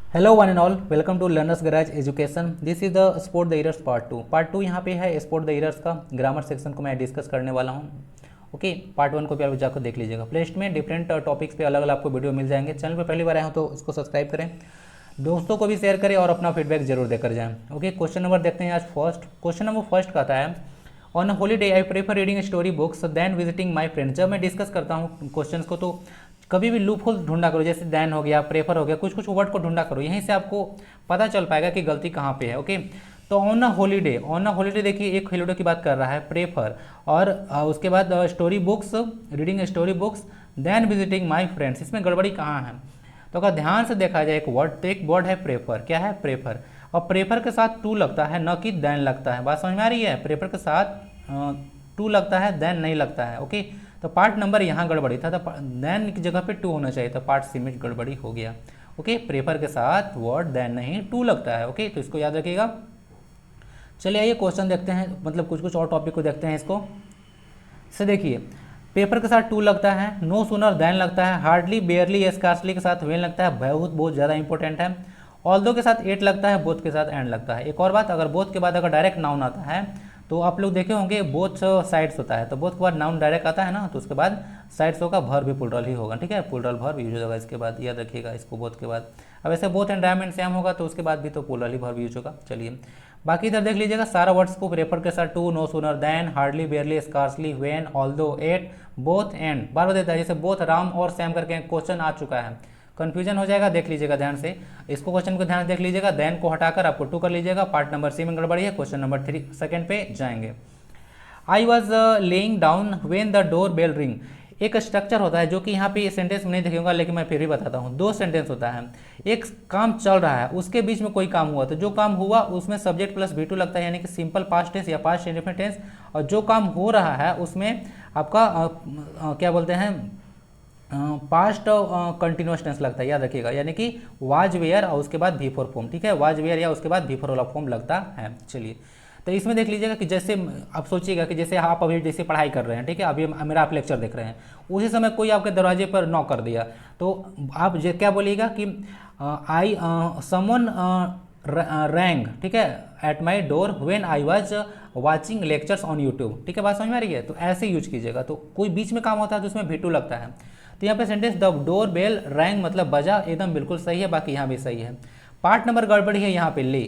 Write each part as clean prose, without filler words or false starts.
Hello one and all, welcome to learners garage education. This is the spot the errors part two यहाँ पे है spot the errors का grammar section को मैं discuss करने वाला हूँ। ओके, पार्ट वन को भी आप जाकर देख लीजिएगा। प्लेलिस्ट में डिफरेंट टॉपिक्स पे अलग अलग आपको वीडियो मिल जाएंगे। चैनल पे पहली बार आए हो तो उसको सब्सक्राइब करें, दोस्तों को भी शेयर करें और अपना फीडबैक जरूर देकर जाएँ। ओके, क्वेश्चन नंबर देखते हैं आज फर्स्ट। क्वेश्चन नंबर फर्स्ट कहता है, on holiday I prefer reading story books then visiting my friends. जब मैं डिस्कस करता हूँ क्वेश्चंस को तो कभी भी लूप होल ढूंढा करो, जैसे दैन हो गया, प्रेफर हो गया, कुछ कुछ वर्ड को ढूंढा करो, यहीं से आपको पता चल पाएगा कि गलती कहाँ पे है। ओके, तो ऑन अ हॉलीडे देखिए एक हॉलीडे की बात कर रहा है, प्रेफर और उसके बाद story books, reading story books then visiting my friends, इसमें गड़बड़ी कहाँ है? तो अगर ध्यान से देखा जाए एक वर्ड, तो एक वर्ड है प्रेफर। क्या है? प्रेफर। और प्रेफर के साथ टू लगता है, न कि देन लगता है। बात समझ में आ रही है? प्रेफर के साथ टू लगता है, देन नहीं लगता है। ओके, तो पार्ट नंबर यहाँ गड़बड़ी था, तो देन की जगह पे टू होना चाहिए, तो पार्ट सी में गड़बड़ी हो गया। ओके, प्रेफर के साथ वर्ड देन नहीं टू लगता है। ओके, तो इसको याद रखिएगा। चलिए आइए क्वेश्चन देखते हैं, मतलब कुछ कुछ और टॉपिक को देखते हैं इसको। इसे देखिए, पेपर के साथ टू लगता है, नो सुनर देन लगता है, हार्डली, बेयरली, स्कार्सली के साथ वेन लगता है, बहुत बहुत ज़्यादा इंपॉर्टेंट है। ऑल्दो के साथ एट लगता है, बोथ के साथ एंड लगता है। एक और बात, अगर बोथ के बाद अगर डायरेक्ट नाउन आता है तो आप लोग देखे होंगे बोथ साइड्स होता है, तो बोथ के बाद नाउन डायरेक्ट आता है ना, तो उसके बाद साइड्स होगा, भर भी प्लुरल ही होगा। ठीक है, प्लुरल भर यूज होगा इसके बाद, याद रखिएगा इसको बोथ के बाद। अब ऐसे बोथ एंड डायमंड सेम होगा तो उसके बाद भी तो प्लुरल ही भर यूज होगा। चलिए बाकी इधर देख लीजिएगा, सारा वर्ड्स को प्रेफर के साथ to, no sooner than, hardly, barely, scarcely, when, although, at, both, and बार बार देता है। जैसे बोथ, राम और सैम करके क्वेश्चन आ चुका है, कंफ्यूजन हो जाएगा, देख लीजिएगा ध्यान से इसको, क्वेश्चन को ध्यान से देख लीजिएगा, देन को हटाकर आपको टू कर लीजिएगा। पार्ट नंबर सी में गड़बड़ी है, क्वेश्चन नंबर 3 सेकंड पे जाएंगे। I was laying down when the door bell ring, एक स्ट्रक्चर होता है जो कि यहाँ पे सेंटेंस में नहीं दिखेगा, लेकिन मैं फिर भी बताता हूँ। दो सेंटेंस होता है, एक काम चल रहा है, उसके बीच में कोई काम हुआ, तो जो काम हुआ उसमें सब्जेक्ट प्लस V2 लगता है, यानी कि सिंपल पास्ट टेंस या पास्ट इंडेफिनिट टेंस। और जो काम हो रहा है उसमें आपका क्या बोलते हैं, पास्ट कंटिन्यूस टेंस लगता है, याद रखिएगा, यानी कि वाज वेयर और उसके बाद भी फोर फॉर्म। ठीक है, वाज वेयर या उसके बाद भी फोर वाला फॉर्म लगता है। चलिए तो इसमें देख लीजिएगा कि जैसे आप सोचिएगा कि जैसे आप अभी जैसे पढ़ाई कर रहे हैं, ठीक है, अभी मेरा आप लेक्चर देख रहे हैं, उसी समय कोई आपके दरवाजे पर नॉक कर दिया, तो आप क्या बोलिएगा कि आई समवन रैंग, ठीक है, at my door when I was watching lectures on YouTube. ठीक है, बात समझ में आ रही है? तो ऐसे यूज कीजिएगा। तो कोई बीच में काम होता है तो उसमें V2 लगता है। तो यहाँ पे sentence the door bell rang मतलब बजा, एकदम बिल्कुल सही है, बाकी यहाँ भी सही है। पार्ट नंबर गड़बड़ी है यहाँ पे, ले,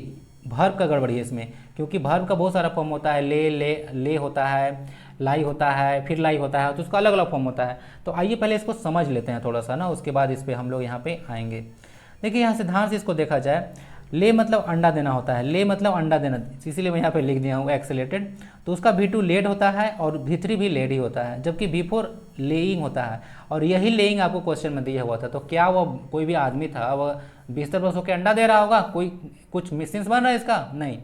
भर्ब का गड़बड़ी है इसमें, क्योंकि भर्ब का बहुत सारा फॉर्म होता है, ले होता है, लाई होता है, फिर लाई होता है, तो उसका अलग अलग फॉर्म होता है। तो आइए पहले इसको समझ लेते हैं थोड़ा सा ना, उसके बाद इस पर हम लोग यहाँ पे आएंगे। देखिए यहाँ से ध्यान से इसको देखा जाए, ले मतलब अंडा देना होता है, ले मतलब अंडा देना, इसीलिए मैं यहाँ पे लिख दिया हूँ एक्सेलेटेड। तो उसका V2 लेड होता है और V3 भी लेड ही होता है, जबकि V4 लेइंग होता है। और यही लेइंग आपको क्वेश्चन में दिया हुआ था। तो क्या वो कोई भी आदमी था, वह बिस्तर पर सो के अंडा दे रहा होगा? कोई कुछ मिसिंग्स बन रहा है इसका? नहीं।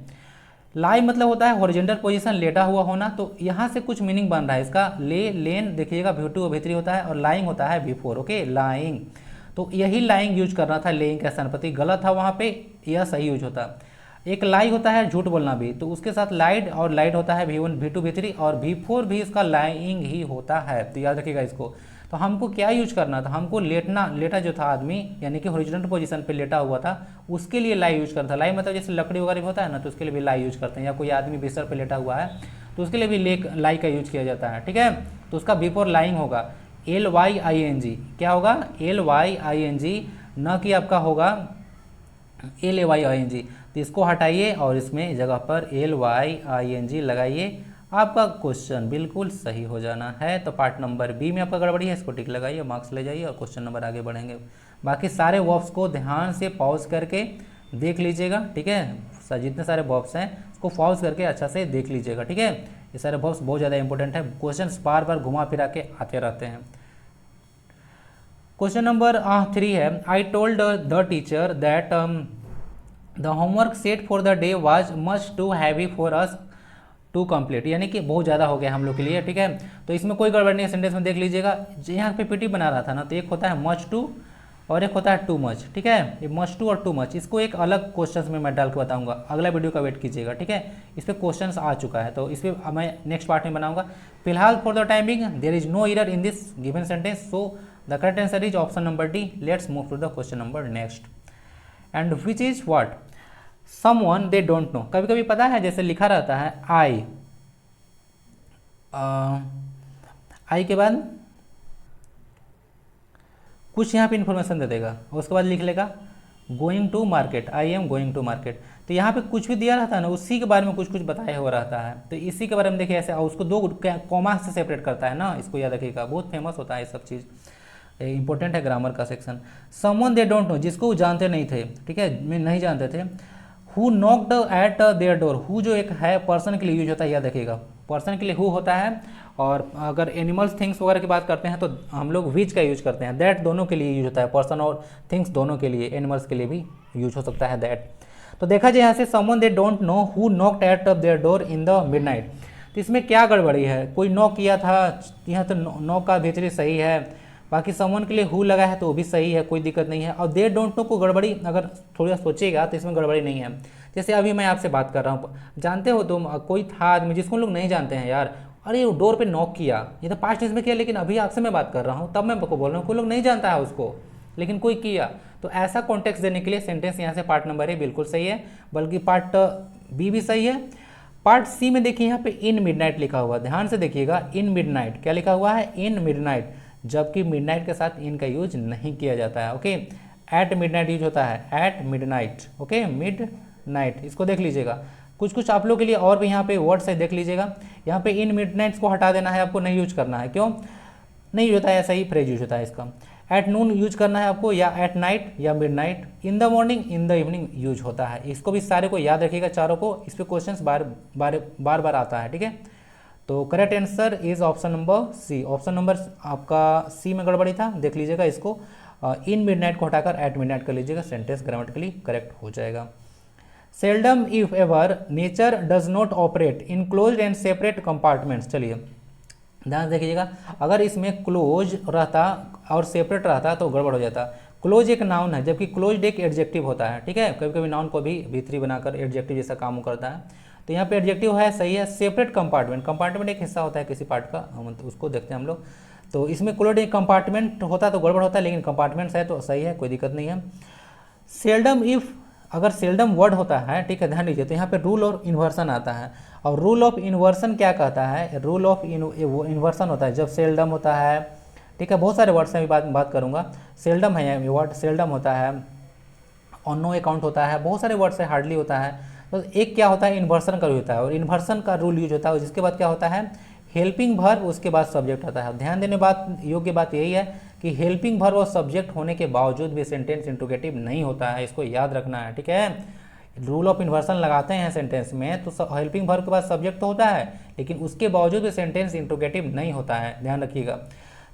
लाई मतलब होता है हॉरिजॉन्टल पोजीशन, लेटा हुआ होना, तो यहाँ से कुछ मीनिंग बन रहा है इसका। ले, लेन देखिएगा V2 और V3 होता है, और लाइंग होता है V4। ओके, लाइंग, तो यही लाइंग यूज करना था लेइंग के स्थान पर, गलत था वहाँ पे, यह सही यूज होता। एक लाई होता है झूठ बोलना भी, तो उसके साथ लाइड, और लाइड होता है V1, V2, V3, और V4 भी इसका लाइंग ही होता है, तो याद रखिएगा इसको। तो हमको क्या यूज करना था, हमको लेटा जो था आदमी, यानी कि हॉरिजॉन्टल पोजीशन पे लेटा हुआ था, उसके लिए लाई यूज करना था। लाई मतलब जैसे लकड़ी वगैरह होता है ना, तो उसके लिए भी लाई यूज करते हैं, या कोई आदमी बिस्तर पे लेटा हुआ है तो उसके लिए भी लाई का यूज किया जाता है। ठीक है, तो उसका V4 लाइंग होगा, LYING, क्या होगा? LYING, न कि आपका होगा LAYING। तो इसको हटाइए और इसमें जगह पर LYING लगाइए, आपका क्वेश्चन बिल्कुल सही हो जाना है। तो पार्ट नंबर बी में आपका गड़बड़ी है, इसको टिक लगाइए, मार्क्स ले जाइए और क्वेश्चन नंबर आगे बढ़ेंगे। बाकी सारे वर्ब्स को ध्यान से पॉज करके देख लीजिएगा। ठीक है, जितने सारे वर्ब्स हैं उसको पॉज करके अच्छा से देख लीजिएगा। ठीक है, ये सारे वर्ब्स बहुत ज़्यादा इंपॉर्टेंट है, क्वेश्चन बार बार घुमा फिरा के आते रहते हैं। क्वेश्चन नंबर 3 है, I told the teacher that the homework set for the day was much too heavy for us to complete, यानी कि बहुत ज़्यादा हो गया हम लोग के लिए। ठीक है, तो इसमें कोई गड़बड़ नहीं है, सेंटेंस में देख लीजिएगा। यहाँ पे पीटी बना रहा था ना, तो एक होता है मच टू और एक होता है टू मच। ठीक है, ये मच टू और टू मच, इसको एक अलग क्वेश्चन में मैं डाल के बताऊंगा, अगला वीडियो का वेट कीजिएगा। ठीक है, इस पर क्वेश्चन आ चुका है, तो इस पर मैं नेक्स्ट पार्ट में बनाऊंगा। फिलहाल for the timing there is no error in this given sentence, so the correct answer is option number D. Let's move to the question number next. And which is what someone they don't know. कभी कभी पता है जैसे लिखा रहता है आई, आई के बाद कुछ यहाँ पे इन्फॉर्मेशन दे देगा, उसके बाद लिख लेगा going to market, I am going to market. तो यहाँ पे कुछ भी दिया रहता है ना, उसी के बारे में कुछ कुछ बताया हुआ रहता है। तो इसी के बारे में देखिए ऐसे, उसको दो कॉमा से सेपरेट करता है ना, इसको याद रखिएगा, बहुत फेमस होता है ये सब चीज़, इंपॉर्टेंट है ग्रामर का section. Someone they don't no, जिसको वो जानते नहीं थे, ठीक है, मैं नहीं जानते थे। Who knocked eight their door, who जो एक है पर्सन के लिए यूज होता है, याद रखिएगा, पर्सन के लिए हु होता है। और अगर एनिमल्स थिंग्स वगैरह की बात करते हैं तो हम लोग विच का यूज करते हैं। दैट दोनों के लिए यूज होता है, पर्सन और थिंग्स दोनों के लिए, एनिमल्स के लिए भी यूज हो सकता है दैट। तो देखा जाए यहाँ से someone they don't know who knocked eight their door in the midnight. तो इसमें क्या गड़बड़ी है, कोई नॉक किया था, यहाँ तो नॉक का भीतरी सही है, बाकी समवन के लिए हु लगा है तो वो भी सही है, कोई दिक्कत नहीं है। और दे डोंट नो को गड़बड़ी अगर थोड़ा सोचेगा तो इसमें गड़बड़ी नहीं है। जैसे अभी मैं आपसे बात कर रहा हूँ, जानते हो तुम, कोई था आदमी जिसको लोग नहीं जानते हैं यार, अरे वो डोर पे नॉक किया, ये तो पास्ट टेंस में किया, लेकिन अभी आपसे मैं बात कर रहा हूँ तब मैं आपको बोल रहा हूँ, कोई लोग नहीं जानता है उसको, लेकिन कोई किया। तो ऐसा कॉन्टेक्स्ट देने के लिए सेंटेंस यहाँ से पार्ट नंबर ए बिल्कुल सही है, बल्कि पार्ट बी भी सही है। पार्ट सी में देखिए यहाँ पे इन मिडनाइट लिखा हुआ, ध्यान से देखिएगा, इन मिडनाइट क्या लिखा हुआ है, इन मिडनाइट, जबकि मिडनाइट के साथ इन का यूज नहीं किया जाता है। ओके, एट मिडनाइट यूज होता है, एट मिडनाइट। ओके, मिडनाइट, इसको देख लीजिएगा। कुछ कुछ आप लोग के लिए और भी यहाँ पे वर्ड्स है, देख लीजिएगा। यहाँ पे इन मिडनाइट्स को हटा देना है आपको, नहीं यूज करना है। क्यों नहीं यूज होता है, ऐसा ही फ्रेज यूज होता है इसका। एट नून यूज करना है आपको, या एट नाइट या midnight. In the morning, in the evening use होता है। इसको भी सारे को याद रखिएगा, चारों को, इस पर क्वेश्चन बार बार आता है, ठीक है। तो correct answer is option number C. Option number आपका सी में गड़बड़ी था, देख लीजिएगा इसको। इन मिडनाइट को हटाकर एट मिडनाइट कर लीजिएगा, सेंटेंस ग्रामेटिकली करेक्ट हो जाएगा। Seldom if ever nature does not operate in closed end separate compartments. चलिए ध्यान देखिएगा, अगर इसमें क्लोज रहता और सेपरेट रहता तो गड़बड़ हो जाता। क्लोज एक नाउन है, जबकि क्लोज्ड एक एडजेक्टिव होता है, ठीक है। कभी कभी नाउन को भी भीतरी बनाकर एडजेक्टिव जैसा काम करता है, तो यहाँ पे एडजेक्टिव है, सही है। सेपरेट कंपार्टमेंट, कंपार्टमेंट एक हिस्सा होता है किसी पार्ट का, उसको देखते हैं हम लोग। तो इसमें क्लोज्ड एक कंपार्टमेंट होता तो गड़बड़ होता है, लेकिन कंपार्टमेंट्स है तो सही है, कोई दिक्कत नहीं है। सेल्डम इफ, अगर सेल्डम वर्ड होता है, ठीक है, ध्यान दीजिए, तो यहाँ पे रूल और इन्वर्सन आता है। और रूल ऑफ इन्वर्सन क्या कहता है, रूल ऑफ इन्वर्सन होता है जब सेल्डम होता है, ठीक है। बहुत सारे वर्ड्स हैं, अभी बात करूँगा। सेल्डम है ये वर्ड, सेल्डम होता है, ऑन नो अकाउंट होता है, बहुत सारे वर्ड्स है, हार्डली होता है। तो एक क्या होता है, इन्वर्सन का होता है, और इन्वर्सन का रूल यूज होता है, जिसके बाद क्या होता है, हेल्पिंग वर्ब, उसके बाद सब्जेक्ट आता है। ध्यान देने बात योग्य बात यही है कि हेल्पिंग वर्ब और सब्जेक्ट होने के बावजूद भी सेंटेंस इंट्रोगेटिव नहीं होता है, इसको याद रखना है, ठीक है। रूल ऑफ इन्वर्सन लगाते हैं सेंटेंस में तो हेल्पिंग वर्ब के बाद सब्जेक्ट तो होता है, लेकिन उसके बावजूद भी सेंटेंस इंट्रोगेटिव नहीं होता है, ध्यान रखिएगा।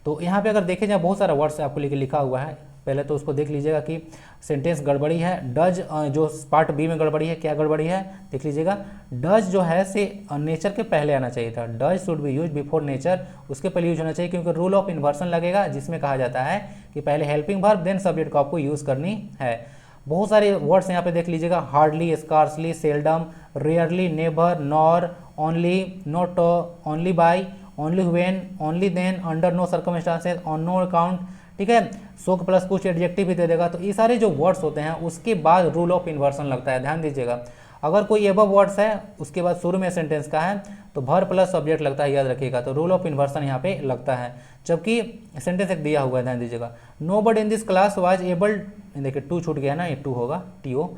तो यहाँ पे अगर देखे जाए, बहुत सारा वर्ड्स आपको लिखा हुआ है, पहले तो उसको देख लीजिएगा कि सेंटेंस गड़बड़ी है। डज, जो पार्ट बी में गड़बड़ी है, क्या गड़बड़ी है देख लीजिएगा। डज जो है से नेचर के पहले आना चाहिए था, does should be use before nature, उसके पहले यूज होना चाहिए, क्योंकि रूल ऑफ इन्वर्सन लगेगा, जिसमें कहा जाता है कि पहले हेल्पिंग वर्ब देन सब्जेक्ट को आपको यूज करनी है। बहुत सारे वर्ड्स यहाँ पे देख लीजिएगा, hardly, scarcely, seldom, rarely, never, nor, only, not, only by, only when, only then, under no circumstances, on no account, ठीक है। सो के प्लस कुछ एडजेक्टिव भी दे देगा। तो ये सारे जो वर्ड्स होते हैं उसके बाद रूल ऑफ इन्वर्सन लगता है, ध्यान दीजिएगा। अगर कोई एबव वर्ड्स है उसके बाद शुरू में सेंटेंस का है तो भर प्लस सब्जेक्ट लगता है, याद रखिएगा। तो रूल ऑफ इन्वर्सन यहाँ पे लगता है, जबकि सेंटेंस एक दिया हुआ है, ध्यान दीजिएगा। Nobody in this class was able, देखिए टू छूट गया ना, ये टू होगा, T O,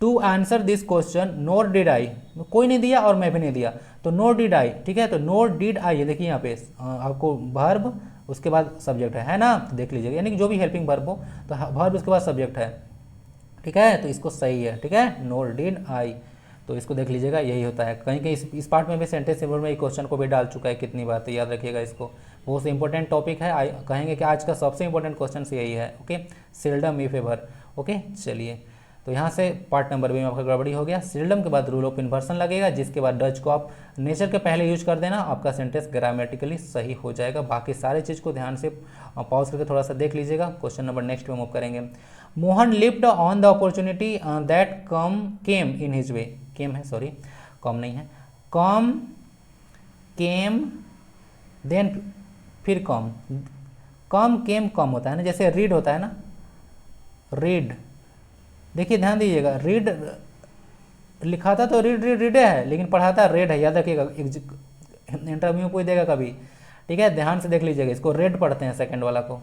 to answer this question, nor did I, कोई नहीं दिया और मैं भी नहीं दिया, तो नोर डिड आई, ठीक है। तो नोर डिड आई, देखिए यहाँ पे आपको वर्ब उसके बाद सब्जेक्ट है ना, देख लीजिएगा, यानी कि जो भी हेल्पिंग वर्ब हो तो वर्ब उसके बाद सब्जेक्ट है, ठीक है। तो इसको सही है, ठीक है, नोर डिड आई, तो इसको देख लीजिएगा, यही होता है। कहीं कहीं इस पार्ट में भी सेंटेंस सिंबल में क्वेश्चन को भी डाल चुका है कितनी बार, तो याद रखिएगा इसको, बहुत इंपॉर्टेंट टॉपिक है। कहेंगे कि आज का सबसे इंपॉर्टेंट क्वेश्चन यही है, okay. Seldom if ever, okay. चलिए, तो यहाँ से पार्ट नंबर बी में आपका गड़बड़ी हो गया। सेल्डम के बाद रूल ऑफ इन्वर्सन लगेगा, जिसके बाद डज को आप नेचर के पहले यूज कर देना, आपका सेंटेंस ग्रामेटिकली सही हो जाएगा। बाकी सारे चीज़ को ध्यान से पॉज करके थोड़ा सा देख लीजिएगा। क्वेश्चन नंबर नेक्स्ट में मूव करेंगे। Mohan lived on the opportunity that came in his way, came है, सॉरी कम नहीं है, केम देन फिर कम केम कम होता है ना, जैसे रीड होता है ना, रीड देखिए ध्यान दीजिएगा, रीड लिखा था तो रीड है, लेकिन पढ़ाता रेड है, याद रखिएगा, इंटरव्यू में पूछ देगा कभी, ठीक है, ध्यान से देख लीजिएगा, इसको रेड पढ़ते हैं सेकंड वाला को,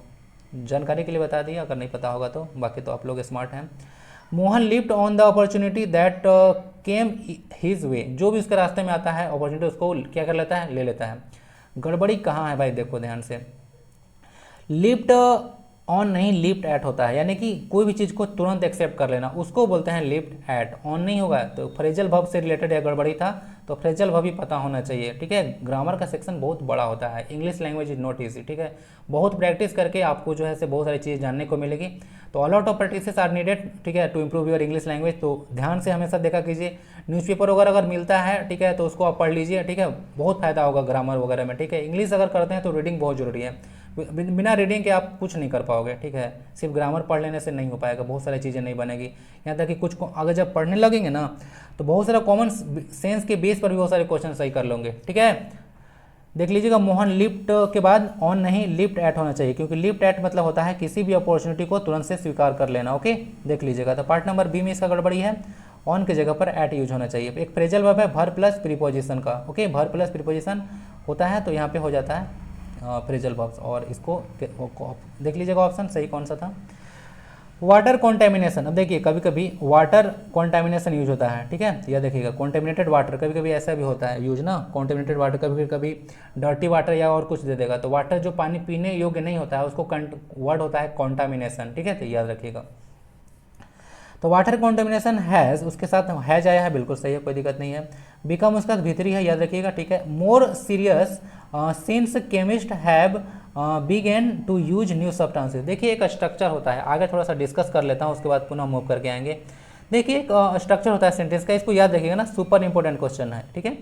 जानकारी के लिए बता दिया, अगर नहीं पता होगा तो, बाकी तो आप लोग स्मार्ट हैं। Mohan lift on the opportunity that came his way, जो भी उसके रास्ते में आता है अपॉर्चुनिटी उसको क्या कर लेता है, ले लेता है। गड़बड़ी कहाँ है भाई, देखो ध्यान से, लिफ्ट ऑन नहीं लिफ्ट एट होता है, यानी कि कोई भी चीज़ को तुरंत एक्सेप्ट कर लेना, उसको बोलते हैं लिफ्ट एट, ऑन नहीं होगा तो फ्रेजल वर्ब से रिलेटेड या गड़बड़ी था, तो फ्रेजल वर्ब भी पता होना चाहिए, ठीक है। ग्रामर का सेक्शन बहुत बड़ा होता है, English language is not easy, ठीक है, बहुत प्रैक्टिस करके आपको जो है से बहुत सारी चीज़ जानने को मिलेगी, तो a lot of practice are needed, ठीक है, to improve your English language. तो ध्यान से हमेशा देखा कीजिए, न्यूज़पेपर वगैरह अगर मिलता है, ठीक है, तो उसको आप पढ़ लीजिए, ठीक है, बहुत फायदा होगा ग्रामर वगैरह में, ठीक है। इंग्लिश अगर करते हैं तो रीडिंग बहुत जरूरी है, बिना रीडिंग के आप कुछ नहीं कर पाओगे, ठीक है, सिर्फ ग्रामर पढ़ लेने से नहीं हो पाएगा, बहुत सारी चीज़ें नहीं बनेगी, यहाँ तक कि कुछ को अगर जब पढ़ने लगेंगे ना तो बहुत सारा कॉमन सेंस के बेस पर भी बहुत सारे क्वेश्चन सही कर लोगे, ठीक है। देख लीजिएगा, मोहन लिफ्ट के बाद ऑन नहीं लिफ्ट एट होना चाहिए, क्योंकि लिफ्ट एट मतलब होता है किसी भी अपॉर्चुनिटी को तुरंत से स्वीकार कर लेना, ओके। देख लीजिएगा, तो पार्ट नंबर बी में इसका गड़बड़ी है, ऑन की जगह पर एट यूज होना चाहिए। एक फ्रेजल वर्ब है भर प्लस प्रीपोजिशन का, ओके, भर प्लस प्रीपोजिशन होता है तो यहाँ पे हो जाता है फ्रेजल वर्ब्स, और इसको देख लीजिएगा ऑप्शन सही कौन सा था। वाटर कॉन्टेमिनेशन, अब देखिए कभी कभी वाटर कॉन्टेमिनेशन यूज होता है, ठीक है, यह देखिएगा कॉन्टेमिनेटेड वाटर, कभी कभी ऐसा भी होता है यूज ना, कॉन्टेमिनेटेड वाटर, कभी कभी डर्टी वाटर या और कुछ दे देगा, तो वाटर जो पानी पीने योग्य नहीं होता है उसको वर्ड होता है कॉन्टामिनेशन, ठीक है, तो याद रखिएगा। तो वाटर कॉन्टेमिनेशन हैज़, उसके साथ हैज आया है, बिल्कुल सही है, कोई दिक्कत नहीं है। बिकम उसका भीतरी है, याद रखिएगा, ठीक है। More serious since chemist have began to use new substances, देखिए एक स्ट्रक्चर होता है, आगे थोड़ा सा डिस्कस कर लेता हूँ, उसके बाद पुनः मूव करके आएंगे। देखिए एक स्ट्रक्चर होता है सेंटेंस का, इसको याद रखिएगा ना, सुपर इंपॉर्टेंट क्वेश्चन है, ठीक है।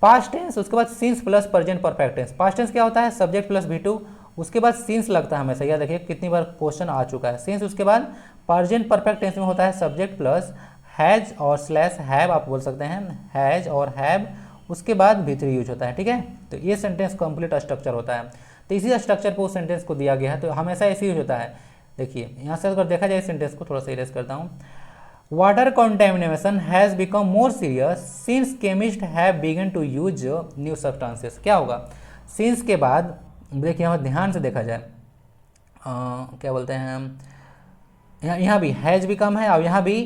पास्ट टेंस, उसके बाद since plus present perfect tense. Past tense क्या होता है, सब्जेक्ट प्लस V2, उसके बाद सिंस लगता है हमेशा, याद रखिए कितनी बार क्वेश्चन आ चुका है। सिंस उसके बाद प्रेजेंट परफेक्ट टेंस में होता है सब्जेक्ट प्लस हैज और स्लैश हैव, आप बोल सकते हैं हैज और हैव, उसके बाद V3 यूज होता है, ठीक है। तो ये सेंटेंस कंप्लीट स्ट्रक्चर होता है, तो इसी स्ट्रक्चर पर उस सेंटेंस को दिया गया है, तो हमेशा ऐसे यूज होता है। देखिए यहाँ से अगर देखा जाए सेंटेंस को, थोड़ा सा इरेज करता हूँ। Water contamination has become more serious since chemists have begun to use new substances, क्या होगा, since के बाद देखिए यहाँ ध्यान से देखा जाए, क्या बोलते हैं, यहाँ भी हैज बिकम है और यहाँ भी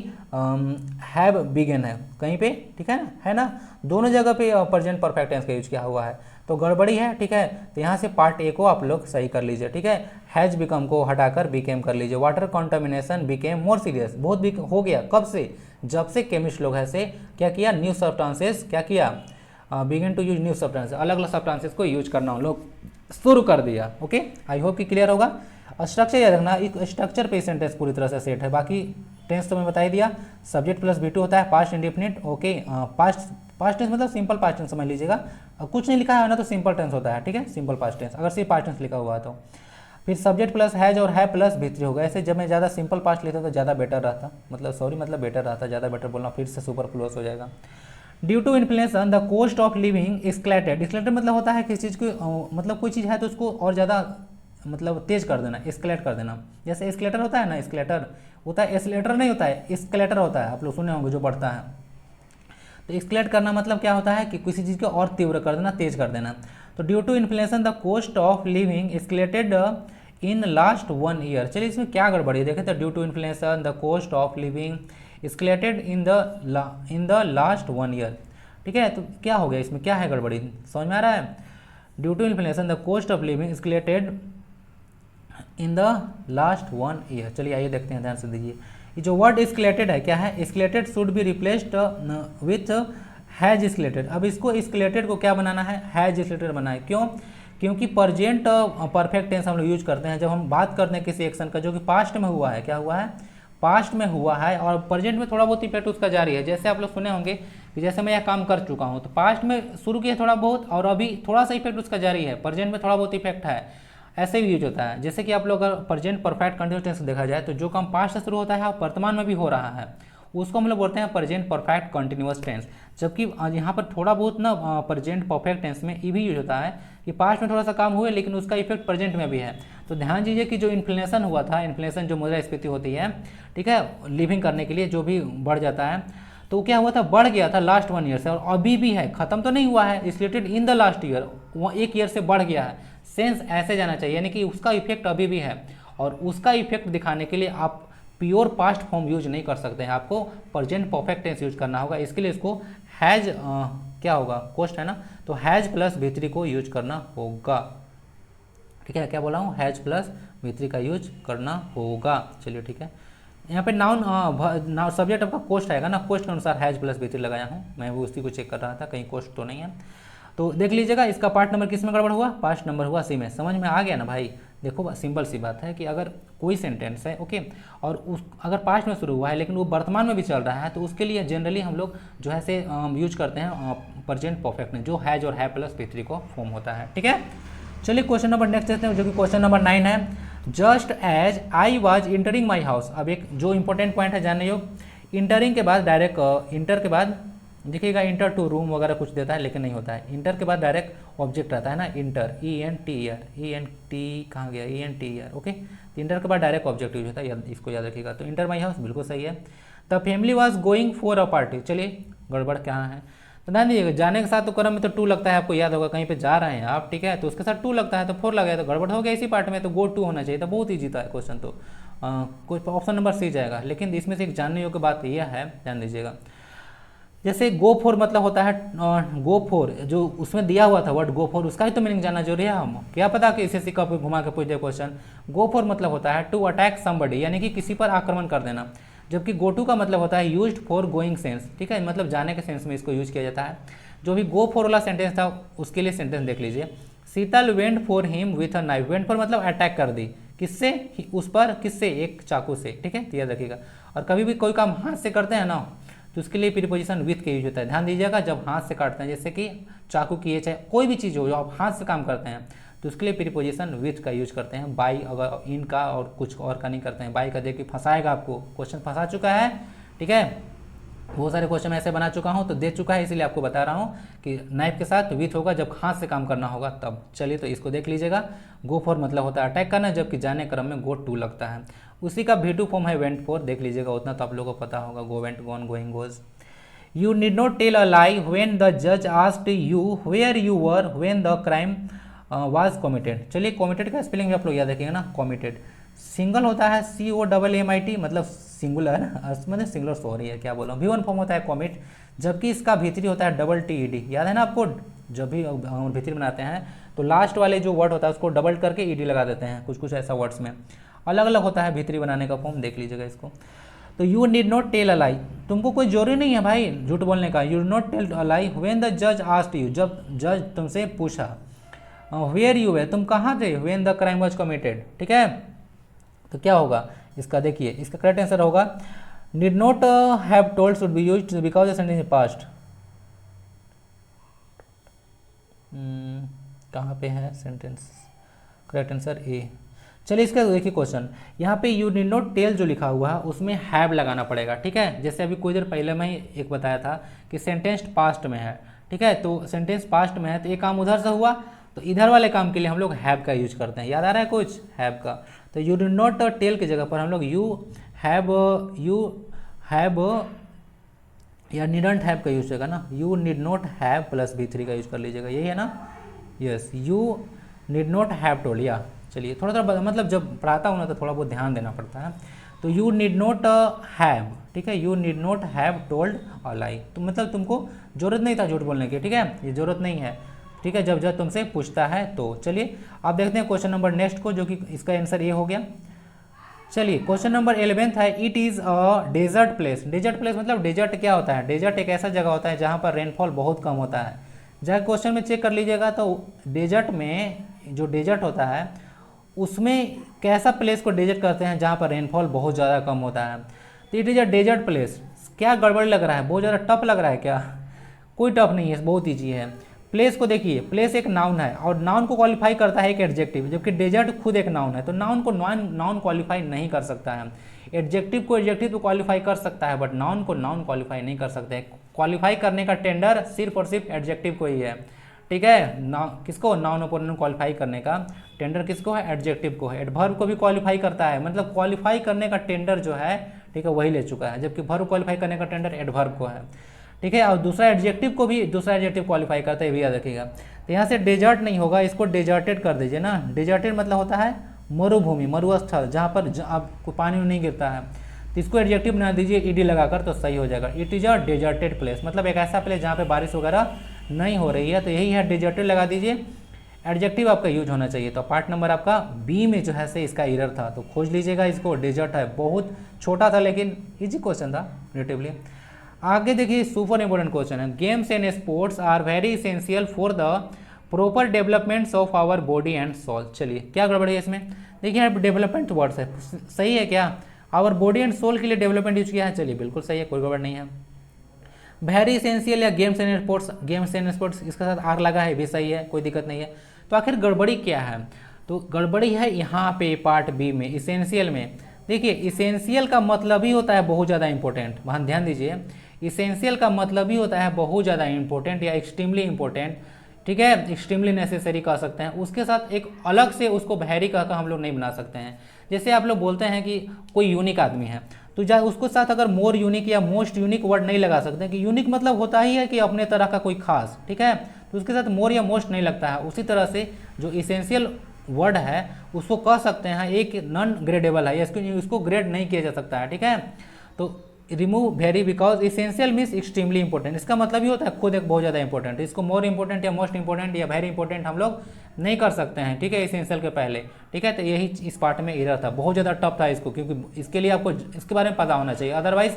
हैव बिगन है कहीं पे, ठीक है ना, दोनों जगह पे प्रेजेंट परफेक्ट टेंस का यूज किया हुआ है, तो गड़बड़ी है, ठीक है। तो यहाँ से पार्ट ए को आप लोग सही कर लीजिए, ठीक है। हैज बिकम को हटाकर बिकेम कर लीजिए। Water contamination became more serious, बहुत हो गया, कब से, जब से केमिस्ट लोग ऐसे क्या किया, न्यू सब्सटेंसेस क्या किया, begin to use new substances, अलग अलग सब्सटेंसेस को यूज करना हम लोग शुरू कर दिया, ओके। आई होप कि क्लियर होगा। स्ट्रक्चर याद रखना, एक स्ट्रक्चर पे सेंटेंस पूरी तरह से सेट है, बाकी टेंस तो मैं बता ही दिया, सब्जेक्ट प्लस V2 होता है, past indefinite, okay. Past tense मतलब सिंपल पास्ट टेंस समझ लीजिएगा, कुछ नहीं लिखा है ना तो सिंपल टेंस होता है, ठीक है, सिंपल पास्ट टेंस, अगर सिर्फ पास्ट टेंस लिखा हुआ है तो। फिर सब्जेक्ट प्लस हैज और है प्लस V3 होगा, ऐसे जब मैं ज़्यादा सिंपल पास्ट लेता तो ज़्यादा बेटर रहता, मतलब बेटर रहता, ज़्यादा बेटर बोलना फिर से सुपर फ्लूअस हो जाएगा। Due to inflation the cost of living escalated, escalated मतलब होता है किसी चीज़ को, मतलब कोई चीज़ है तो उसको और ज़्यादा मतलब तेज कर देना, एस्केलेट कर देना, जैसे एस्केलेटर होता है ना, एस्केलेटर होता है, एस्केलेटर नहीं होता है, एस्केलेटर होता है, आप लोग सुने होंगे जो बढ़ता है, तो एस्केलेट करना मतलब क्या होता है कि किसी चीज़ को और तीव्र कर देना, तेज कर देना। तो due to inflation the cost of living escalated in last 1 year, चलिए इसमें क्या गड़बड़ी है देखें, तो due to inflation the cost of living escalated in the last 1 year, ठीक है। तो क्या हो गया इसमें, क्या है गड़बड़ी, समझ में आ रहा है। Due to inflation the cost of living escalated in the last 1 year, चलिए आइए देखते हैं, ध्यान से दीजिए। ये जो वर्ड एस्केलेटेड है क्या है, escalated should be replaced with has escalated. अब इसको एस्केलेटेड को क्या बनाना है, हैज एस्केलेटेड बनाना है, क्यों, क्योंकि प्रेजेंट परफेक्ट टेंस हम लोग यूज करते हैं जब हम बात करते हैं किसी एक्शन का जो कि पास्ट में हुआ है, क्या हुआ है, पास्ट में हुआ है, और प्रेजेंट में थोड़ा बहुत इफेक्ट उसका जारी है। जैसे आप लोग सुने होंगे कि जैसे मैं यह काम कर चुका हूँ, तो पास्ट में शुरू किया थोड़ा बहुत और अभी थोड़ा सा इफेक्ट उसका जारी है, प्रेजेंट में थोड़ा बहुत इफेक्ट है, ऐसे भी यूज होता है। जैसे कि आप लोग अगर प्रेजेंट परफेक्ट कंटिन्यूस टेंस देखा जाए तो जो काम पास्ट से शुरू होता है वर्तमान में भी हो रहा है, उसको हम लोग बोलते हैं प्रेजेंट परफेक्ट कंटिन्यूअस टेंस। जबकि यहाँ पर थोड़ा बहुत ना प्रेजेंट परफेक्ट टेंस में ये भी यूज होता है कि पास्ट में थोड़ा सा काम हुए लेकिन उसका इफेक्ट प्रेजेंट में भी है। तो ध्यान दीजिए कि जो इन्फ्लेशन हुआ था, इन्फ्लेशन जो मुद्रास्फीति होती है, ठीक है, लिविंग करने के लिए जो भी बढ़ जाता है, तो क्या हुआ था, बढ़ गया था लास्ट 1 ईयर से, और अभी भी है, खत्म तो नहीं हुआ है, related in the last year, वो 1 ईयर से बढ़ गया है। सेंस ऐसे जाना चाहिए, यानी कि उसका इफेक्ट अभी भी है, और उसका इफेक्ट दिखाने के लिए आप प्योर पास्ट फॉर्म यूज नहीं कर सकते हैं, आपको प्रेजेंट परफेक्ट टेंस यूज करना होगा। इसके लिए इसको हैज क्या होगा, कोस्ट है ना, तो हैज प्लस V3 को यूज करना होगा। ठीक है, क्या बोला हूँ, हैज प्लस V3 का यूज करना होगा। चलिए ठीक है, यहाँ पे नाउन सब्जेक्ट आपका कोस्ट आएगा ना, कोस्ट के अनुसार हैज प्लस V3 लगाया हूँ मैं, वो उसी को चेक कर रहा था कहीं कोस्ट तो नहीं है। तो देख लीजिएगा इसका पार्ट नंबर किस में गड़बड़ हुआ, पास्ट नंबर हुआ सी में। समझ में आ गया ना भाई। देखो सिंपल सी बात है कि अगर कोई सेंटेंस है ओके, और उस अगर पास्ट में शुरू हुआ है लेकिन वो वर्तमान में भी चल रहा है, तो उसके लिए जनरली हम लोग जो है से यूज करते हैं प्रेजेंट परफेक्ट में, जो हैज और है प्लस V3 को फॉर्म होता है। ठीक है, चलिए क्वेश्चन नंबर नेक्स्ट देखते हैं, जो कि क्वेश्चन नंबर 9 है। Just as I was entering my house. अब एक जो इंपॉर्टेंट पॉइंट है जानने योग, इंटरिंग के बाद डायरेक्ट इंटर के बाद देखिएगा इंटर टू रूम वगैरह कुछ देता है लेकिन नहीं होता है। इंटर के बाद डायरेक्ट ऑब्जेक्ट रहता है ना, इंटर ENT कहाँ गया, ENT ओके। इंटर के बाद डायरेक्ट ऑब्जेक्ट यूज होता है, इसको याद रखिएगा। तो इंटर माई हाउस बिल्कुल सही है। The family was going for a party. चलिए गड़बड़ क्या है, तो ध्यान दीजिएगा, जाने के साथ तो क्रम में तो टू लगता है, आपको याद होगा, कहीं पे जा रहे हैं आप, ठीक है, तो उसके साथ टू लगता है, तो 4 लगा तो गड़बड़ हो गया इसी पार्ट में, तो गो टू होना चाहिए था। बहुत ईजी था क्वेश्चन, तो कोई ऑप्शन नंबर सी जाएगा। लेकिन इसमें से एक जानने योग्य बात यह है, ध्यान दीजिएगा, जैसे गो फॉर मतलब होता है गो फॉर, जो उसमें दिया हुआ था वर्ड गो फॉर, उसका ही तो मीनिंग जानना जरूरी है। हम क्या पता कि इसे सिक्का पे घुमा के पूछ दे क्वेश्चन। गो फॉर मतलब होता है टू अटैक समबडी, यानी कि किसी पर आक्रमण कर देना। जबकि गो टू का मतलब होता है यूज्ड फॉर गोइंग सेंस, ठीक है, मतलब जाने के सेंस में इसको यूज किया जाता है। जो भी गो फॉर वाला सेंटेंस था उसके लिए सेंटेंस देख लीजिए। Sheetal went for him with a knife. Went for मतलब अटैक कर दी, किससे, उस पर, किससे, एक चाकू से। ठीक है, याद रखिएगा। और कभी भी कोई काम हाथ से करते हैं ना, तो उसके लिए प्रीपोजिशन विथ के यूज होता है। ध्यान दीजिएगा, जब हाथ से काटते हैं, जैसे कि चाकू की, चाहे कोई भी चीज़ हो जो आप हाथ से काम करते हैं, तो उसके लिए प्रीपोजिशन विथ का यूज करते हैं। बाई अगर इन का और कुछ और का नहीं करते हैं। बाई का देखिए फंसाएगा आपको, क्वेश्चन फंसा चुका है, ठीक है, बहुत सारे क्वेश्चन ऐसे बना चुका हूं, तो दे चुका है, इसीलिए आपको बता रहा हूं कि नाइफ के साथ विथ होगा जब हाथ से काम करना होगा तब। चलिए तो इसको देख लीजिएगा। गो फॉर मतलब होता है अटैक करना, जबकि जाने क्रम में गो टू लगता है। उसी का V2 फॉर्म है वेंट फॉर, देख लीजिएगा, उतना तो आप लोगों को पता होगा, go went gone going goes. You need not tell a lie when the जज asked you where you were when the crime was committed. चलिए कमिटेड का स्पेलिंग भी आप लोग याद रखिएगा ना, कमिटेड सिंगल होता है COMMIT, मतलब सिंगुलर, मतलब सिंगुलर सॉरी है, क्या बोला, V1 फॉर्म होता है कॉमिट, जबकि इसका V3 होता है TED। याद है ना आपको, जब भी V3 बनाते हैं तो लास्ट वाले जो वर्ड होता है उसको डबल करके ED लगा देते हैं, कुछ कुछ ऐसा वर्ड्स में अलग अलग होता है V3 बनाने का फॉर्म, देख लीजिएगा इसको। तो you need not tell a lie, तुमको कोई जरूरी नहीं है भाई झूठ बोलने का। You not tell a lie when the जज आस्क्ड यू, जब जज तुमसे पूछा। वेयर यू है, तुम कहाँ थे, when the crime was committed. ठीक है, तो क्या होगा इसका, देखिए इसका करेक्ट आंसर होगा need not have told should be used because the sentence is past. कहाँ पे है सेंटेंस, करेक्ट आंसर ए। चलिए इसका देखिए क्वेश्चन, यहाँ पे यू नीड नॉट टेल जो लिखा हुआ है उसमें हैव लगाना पड़ेगा। ठीक है, जैसे अभी कुछ देर पहले मैं एक बताया था कि सेंटेंस पास्ट में है, ठीक है, तो सेंटेंस पास्ट में है तो एक काम उधर से हुआ, तो इधर वाले काम के लिए हम लोग हैव का यूज करते हैं। याद आ रहा है कुछ हैव का, तो यू डू नॉट टेल की जगह पर हम लोग यू हैव या नीडंट हैव का यूज होगा ना, you need not have plus V3 का यूज कर लीजिएगा, यही है ना, yes, you need not have told. या चलिए थोड़ा थोड़ा मतलब जब पढ़ाता हूँ ना तो थोड़ा बहुत ध्यान देना पड़ता है। तो यू नीड नॉट हैव, ठीक है, you need not have told a lie, तो मतलब तुमको जरूरत नहीं था झूठ बोलने की, ठीक है, ये जरूरत नहीं है, ठीक है, जब जब तुमसे पूछता है तो। चलिए आप देखते हैं क्वेश्चन नंबर नेक्स्ट को, जो कि इसका आंसर ये हो गया। चलिए क्वेश्चन नंबर 11 है, it is a desert place. Desert place मतलब डेजर्ट क्या होता है, डेजर्ट एक ऐसा जगह होता है जहाँ पर रेनफॉल बहुत कम होता है। जहाँ क्वेश्चन में चेक कर लीजिएगा तो डेजर्ट में जो डेजर्ट होता है उसमें कैसा प्लेस को डेजर्ट करते हैं जहाँ पर रेनफॉल बहुत ज़्यादा कम होता है। तो it is a desert place. क्या गड़बड़ लग रहा है, बहुत ज़्यादा टफ लग रहा है क्या, कोई टफ नहीं है, बहुत ईजी है। प्लेस को देखिए, प्लेस एक नाउन है और नाउन को क्वालिफाई करता है एक एडजेक्टिव, जबकि डेजर्ट खुद एक नाउन है, तो नाउन को नाउन क्वालिफाई नहीं कर सकता है। एडजेक्टिव को एडजेक्टिव तो क्वालिफाई कर सकता है, बट नाउन को नाउन क्वालिफाई नहीं कर सकते। क्वालिफाई करने का टेंडर सिर्फ और सिर्फ एडजेक्टिव को ही है, ठीक है। किसको, नाउन और प्रोनाउन क्वालिफाई करने का टेंडर किसको है, एडजेक्टिव को है। एडवर्ब को भी क्वालिफाई करता है, मतलब क्वालिफाई करने का टेंडर जो है, ठीक है, वही ले चुका है, जबकि वर्ब क्वालिफाई करने का टेंडर एडवर्ब को है, ठीक है। और दूसरा एडजेक्टिव को भी दूसरा एडजेक्टिव क्वालिफाई करता है, ये भी याद रखिएगा। तो यहाँ से डेजर्ट नहीं होगा, इसको डेजर्टेड कर दीजिए ना। डेजर्टेड मतलब होता है मरुभूमि, मरुस्थल, जहाँ पर आपको पानी नहीं गिरता है, तो इसको एडजेक्टिव बना दीजिए ईडी लगाकर, तो सही हो जाएगा। It is a deserted place, मतलब एक ऐसा प्लेस जहाँ पे बारिश वगैरह नहीं हो रही है, तो यही है, डेजर्टेड लगा दीजिए। एडजेक्टिव आपका यूज होना चाहिए। तो पार्ट नंबर आपका बी में जो है से इसका एरर था, तो खोज लीजिएगा इसको। डेजर्ट है, बहुत छोटा था लेकिन इजी क्वेश्चन था रिलेटिवली। आगे देखिए, सुपर इंपॉर्टेंट क्वेश्चन है। Games and sports are very essential for the proper developments of our body and soul. चलिए क्या गड़बड़ी है इसमें, देखिए डेवलपमेंट वर्ड्स है, सही है क्या, आवर बॉडी एंड सोल के लिए डेवलपमेंट यूज किया है, चलिए बिल्कुल सही है, कोई गड़बड़ नहीं है। वेरी इसेंशियल या games and sports, games and sports इसके साथ आर लगा है, भी सही है, कोई दिक्कत नहीं है। तो आखिर गड़बड़ी क्या है, तो गड़बड़ी है यहाँ पे पार्ट बी में, इसेंशियल में। देखिए इसेंशियल का मतलब ही होता है बहुत ज़्यादा इंपॉर्टेंट, वहाँ ध्यान दीजिए। इसेंशियल का मतलब ही होता है बहुत ज़्यादा इंपॉर्टेंट या एक्सट्रीमली इंपॉर्टेंट, ठीक है, एक्सट्रीमली नेसेसरी कह सकते हैं। उसके साथ एक अलग से उसको वेरी कहकर हम लोग नहीं बना सकते हैं। जैसे आप लोग बोलते हैं कि कोई यूनिक आदमी है, तो उसको साथ अगर मोर यूनिक या मोस्ट यूनिक वर्ड नहीं लगा सकते, कि यूनिक मतलब होता ही है कि अपने तरह का कोई खास, ठीक है, तो उसके साथ मोर या मोस्ट नहीं लगता है। उसी तरह से जो इसेंशियल वर्ड है उसको कह सकते हैं एक नॉन ग्रेडेबल है, इसको ग्रेड नहीं किया जा सकता है, ठीक है। तो remove very because essential means extremely important, इसका मतलब ही होता है खुद एक बहुत ज़्यादा इंपॉर्टेंट। इसको मोर इंपॉर्टेंट या मोस्ट इंपॉर्टेंट या वेरी इंपॉर्टेंट हम लोग नहीं कर सकते हैं, ठीक है, इसेंशियल के पहले, ठीक है। तो यही इस पार्ट में एरर था, बहुत ज़्यादा टफ था इसको, क्योंकि इसके लिए आपको इसके बारे में पता होना चाहिए, अदरवाइज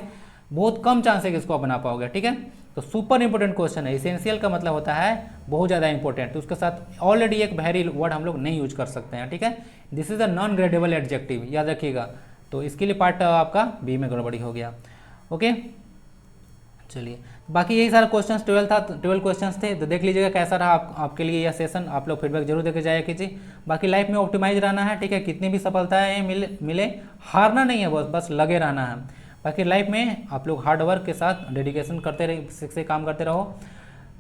बहुत कम चांस है कि इसको आप बना पाओगे, ठीक है। तो सुपर इंपॉर्टेंट क्वेश्चन है। इसेंशियल का मतलब होता है बहुत ज़्यादा इंपॉर्टेंट, तो उसके साथ ऑलरेडी एक वेरी वर्ड हम लोग नहीं यूज कर सकते हैं, ठीक है। This is a non gradable adjective, याद रखिएगा। तो इसके लिए पार्ट आपका बी में गड़बड़ी हो गया, ओके। चलिए बाकी यही सारे क्वेश्चंस 12 क्वेश्चंस थे, तो देख लीजिएगा कैसा रहा आपके लिए यह सेशन। आप लोग फीडबैक जरूर देके जाया कीजिए। बाकी लाइफ में ऑप्टिमाइज रहना है, ठीक है, कितनी भी सफलताएं मिले हारना नहीं है, बस लगे रहना है। बाकी लाइफ में आप लोग हार्ड वर्क के साथ डेडिकेशन करते रहे, से काम करते रहो,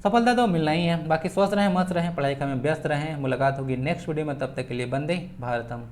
सफलता तो मिलना ही है। बाकी स्वस्थ रहें, मस्त रहें, पढ़ाई का में व्यस्त रहें। मुलाकात होगी नेक्स्ट वीडियो में, तब तक के लिए वंदे भारतम।